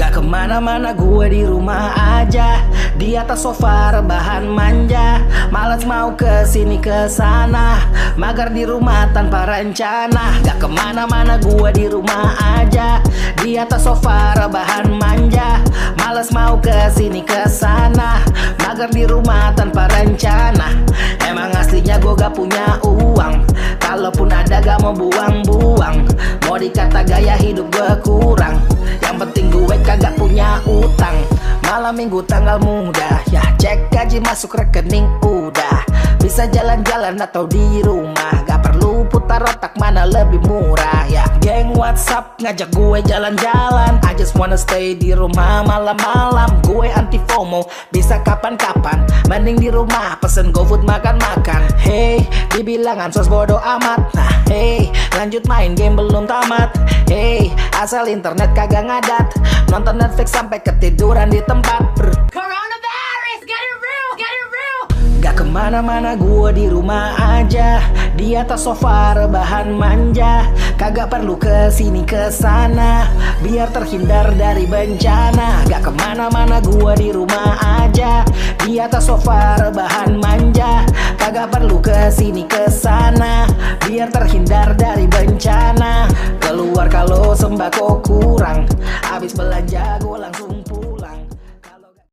Gak kemana-mana, gue di rumah aja, di atas sofa rebahan manja. Malas mau kesini kesana, magar di rumah tanpa rencana. Gak kemana-mana, gue di rumah aja, di atas sofa rebahan manja. Malas mau kesini kesana, magar di rumah tanpa rencana. Emang aslinya gue gak punya uang, kalaupun ada gak mau buang-buang. Mau dikata gaya hidup gue kurang, yang penting gue kagak punya utang. Malam minggu tanggal muda, ya cek gaji masuk rekening udah. Bisa jalan-jalan atau di rumah, gak perlu putar otak mana lebih murah. Ya geng WhatsApp ngajak gue jalan-jalan, I just wanna stay di rumah malam-malam. Gue anti FOMO, bisa kapan-kapan, mending di rumah pesen GoFood makan-makan. Hey, dibilang ansos bodo amat. Nah hey, lanjut main game belum tamat. Hey, asal internet kagak ngadat, nonton Netflix sampai ketiduran di tempat. Coronavirus, get it real, get it real. Gak kemana-mana, gue di rumah aja, di atas sofa rebahan manja. Kagak perlu kesini kesana, biar terhindar dari bencana. Gak kemana-mana, gue di rumah aja, di atas sofa rebahan manja. Kagak perlu kesini kesana,